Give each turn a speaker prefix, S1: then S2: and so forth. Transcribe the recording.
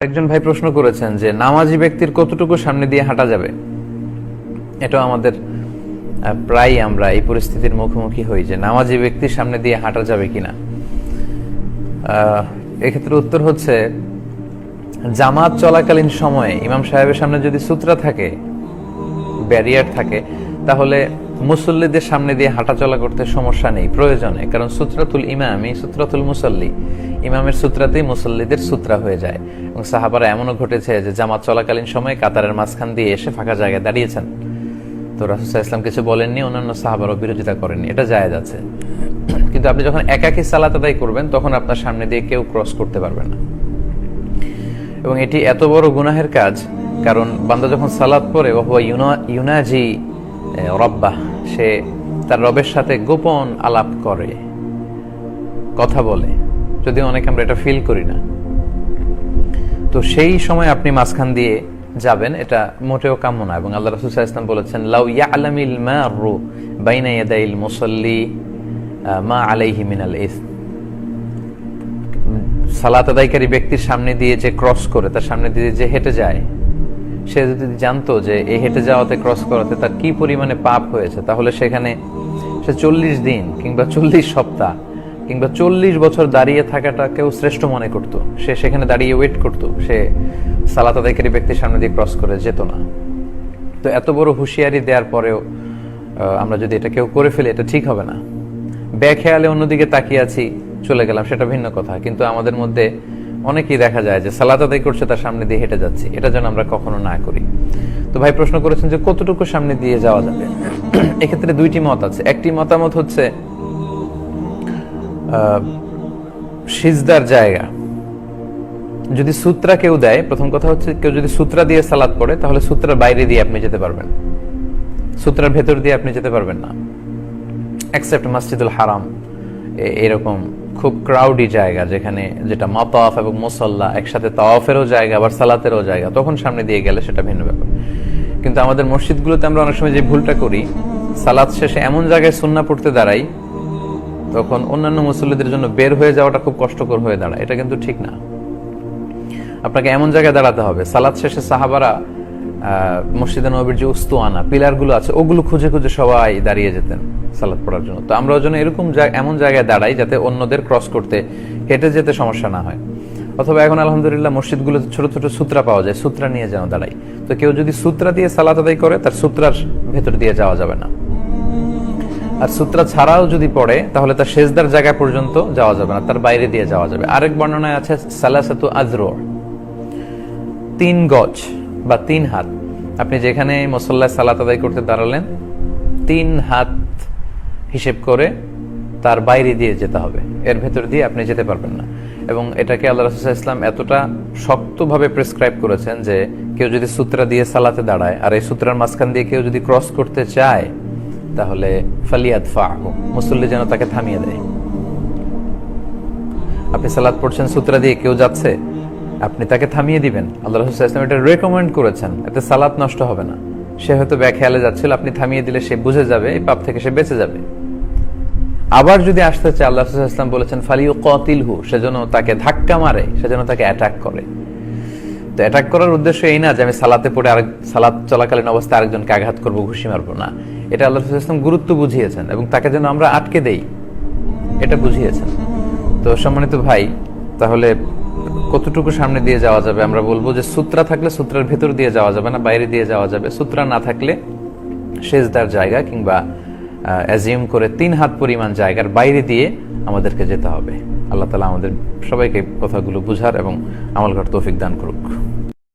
S1: একজন ভাই প্রশ্ন করেছেন যে নামাজি ব্যক্তির কতটুকু সামনে দিয়ে হাঁটা যাবে। এটা আমাদের প্রায় আমরা এই পরিস্থিতির মুখোমুখি হই যে নামাজি ব্যক্তির সামনে দিয়ে হাঁটা যাবে কিনা। এক্ষেত্রে উত্তর হচ্ছে, জামাত চলাকালীন সময়ে ইমাম সাহেবের সামনে যদি সূত্রা থাকে, ব্যারিয়ার থাকে, তাহলে মুসল্লিদের সামনে দিয়ে হাঁটা চলা করতে সমস্যা নেই প্রয়োজনে, কারণ সূত্রাতুল ইমামি সূত্রাতুল মুসল্লি, ইমামের সূত্রাতেই মুসল্লিদের সূত্রা হয়ে যায়। এবং সাহাবারা এমনও ঘটেছে যে জামাত চলাকালীন সময়ে কাতারের মাঝখান দিয়ে এসে ফাঁকা জায়গায় দাঁড়িয়েছেন, তো রাসূল সাল্লাল্লাহু আলাইহি ওয়াসাল্লাম কিছু বলেননি, অন্যান্য সাহাবারাও বিরোধিতা করেননি, এটা জায়েজ আছে। কিন্তু আপনি যখন একাকী সালাত আদায় করবেন তখন আপনার সামনে দিয়ে কেউ ক্রস করতে পারবে না। এবং এটি এত বড় গুনাহের কাজ, কারণ বান্দা যখন সালাত পড়ে ওয়া ইউনাজি রব্বাহ, সে তার রবের সাথে গোপন আলাপ করে, কথা বলে, যদিও অনেকে আমরা এটা ফিল করি না। তো সেই সময় আপনি মাঝখান দিয়ে যাবেন, এটা মোটেও কাম্য না। এবং আল্লাহ রাসূল সাল্লাল্লাহু আলাইহি ওয়াসাল্লাম বলেছেন, লাউ ইয়ালামিল মারু বাইনা ইয়াদাইল মুসাল্লি মা আলাইহি মিনাল ইসম। সালাত আদায়কারী ব্যক্তির সামনে দিয়ে যে ক্রস করে, তার সামনে দিয়ে যে হেঁটে যায়, সে যদি জানতো যে এই হেঁটে যাওয়াতে, ক্রস করাতে তার কি পরিমাণে পাপ হয়েছে, তাহলে সেখানে সে 40 দিন কিংবা 40 সপ্তাহ কিংবা 40 বছর দাঁড়িয়ে থাকাটাকেও শ্রেষ্ঠ মনে করত। সে সেখানে দাঁড়িয়ে ওয়েট করত, সে সালাত আদায়কারী ব্যক্তির সামনে দিয়ে ক্রস করে যেত না। তো এত বড় হুঁশিয়ারি দেওয়ার পরেও আমরা যদি এটা কেউ করে ফেলি, এটা ঠিক হবে না। বেখেয়ালে অন্যদিকে তাকিয়ে আছি, চলে গেলাম, সেটা ভিন্ন কথা। কিন্তু আমাদের মধ্যে অনেকেই দেখা যায় যে সালাত আদায় করছে, তার সামনে দিয়ে হেঁটে যাচ্ছি, এটা যেন আমরা কখনো না করি। তো ভাই প্রশ্ন করেছেন যে কতটুকু সামনে দিয়ে যাওয়া যাবে। এক্ষেত্রে দুইটি মত আছে। একটি মতামত হচ্ছে সিজদার জায়গা যদি সূত্রা কেউ দেয়, প্রথম কথা হচ্ছে কেউ যদি সূত্রা দিয়ে সালাত পড়ে, তাহলে সূত্রার বাইরে দিয়ে আপনি যেতে পারবেন, সূত্রার ভেতর দিয়ে আপনি যেতে পারবেন না, এক্সেপ্ট মসজিদুল হারাম, এরকম খুব ক্রাউডি জায়গা, যেখানে যেটা মাতাফ এবং মুসাল্লা একসাথে, তাওয়াফেরও জায়গা আবার সালাতেরও জায়গা, তখন সামনে দিয়ে গেলে সেটা ভিন্ন ব্যাপার। কিন্তু আমাদের মসজিদগুলোতে আমরা অনেক সময় যে ভুলটা করি, সালাত শেষে এমন জায়গায় সুন্নাহ পড়তে দাঁড়াই, তখন অন্যান্য মুসল্লিদের জন্য বের হয়ে যাওয়াটা খুব কষ্টকর হয়ে দাঁড়ায়। এটা কিন্তু ঠিক না। আপনাকে এমন জায়গায় দাঁড়াতে হবে, সালাত শেষে সাহাবারা মসজিদে নববীর যে উস্তুয়ানা পিলারগুলো আছে, ওগুলো খুঁজে খুঁজে সবাই দাঁড়িয়ে যেতেন সালাত পড়ার জন্য। তো আমরাও যেন এরকম এমন জায়গায় দাঁড়াই যাতে অন্যদের ক্রস করতে, হেঁটে যেতে সমস্যা না হয়। অথবা এখন আলহামদুলিল্লাহ মসজিদগুলোতে ছোট ছোট সূত্রা পাওয়া যায়, সূত্রা নিয়ে যেন দাঁড়াই। তো কেউ যদি সূত্রা দিয়ে সালাত আদায় করে, তার সূত্রার ভেতর দিয়ে যাওয়া যাবে না। আর সূত্রা ছাড়াও যদি পড়ে, তাহলে তার সেজদার জায়গা পর্যন্ত যাওয়া যাবে না, তার বাইরে দিয়ে যাওয়া যাবে। আরেক বর্ণনায় আছে সালাসাতু আযরু, 3 গজ বা 3 হাত। আপনি যেখানে মুসাল্লায় সালাত আদায় করতে দাঁড়ালেন, 3 হাত হিসেব করে তার বাইরে দিয়ে যেতে হবে, এর ভেতর দিয়ে আপনি যেতে পারবেন না। এবং এটাকে আল্লাহ রাসূল সাল্লাল্লাহু আলাইহি ওয়াসাল্লাম এতটা শক্তভাবে প্রেসক্রাইব করেছেন যে কেউ যদি সূত্রা দিয়ে সালাতে দাঁড়ায়, আর এই সূত্রার মাঝখান দিয়ে কেউ যদি ক্রস করতে চায়, তাহলে ফালিয়াদফাহু, মুসল্লি যেন তাকে থামিয়ে দেয়। আপনি সালাত পড়ছেন, সূত্রা দিয়ে কেউ যাচ্ছে, আপনি তাকে থামিয়ে দিবেন। আল্লাহ রাসূল সাল্লাল্লাহু আলাইহি ওয়াসাল্লাম এটা রেকমেন্ড করেছেন, এতে সালাত নষ্ট হবে না। সে হয়তো বেখেয়ালে যাচ্ছিল, আপনি থামিয়ে দিলে সে বুঝে যাবে, এই পাপ থেকে সে বেঁচে যাবে। আবার যদি আসতে চায়, আল্লাহ রাসূল সাল্লাল্লাহু আলাইহি ওয়াসাল্লাম বলেছেন ফালিয়ুকাতিলহু, সেজন্য তাকে ধাক্কা মারে, সেজন্য তাকে অ্যাটাক করে। তো অ্যাটাক করার উদ্দেশ্য এই না যে আমি সালাতে পড়ে সালাত চলাকালীন অবস্থায় আরেকজনকে আঘাত করবো, ঘুষি মারবো না। এটা আল্লাহ রাসূল সাল্লাল্লাহু আলাইহি ওয়াসাল্লাম গুরুত্ব বুঝিয়েছেন এবং তাকে যেন আমরা আটকে দেই, এটা বুঝিয়েছেন। তো সম্মানিত ভাই, তাহলে কতটুকু সামনে দিয়ে যাওয়া যাবে? আমরা বলবো যে সূত্রা থাকলে সূত্রার ভেতর দিয়ে যাওয়া যাবে না, বাইরে দিয়ে যাওয়া যাবে। সূত্রা না থাকলে সেজদার জায়গা কিংবা অ্যাজিউম করে 3 হাত পরিমাণ জায়গার বাইরে দিয়ে আমাদেরকে যেতে হবে। আল্লাহ তাআলা আমাদের সবাইকে কথাগুলো বুঝার এবং আমল করার তৌফিক দান করুক।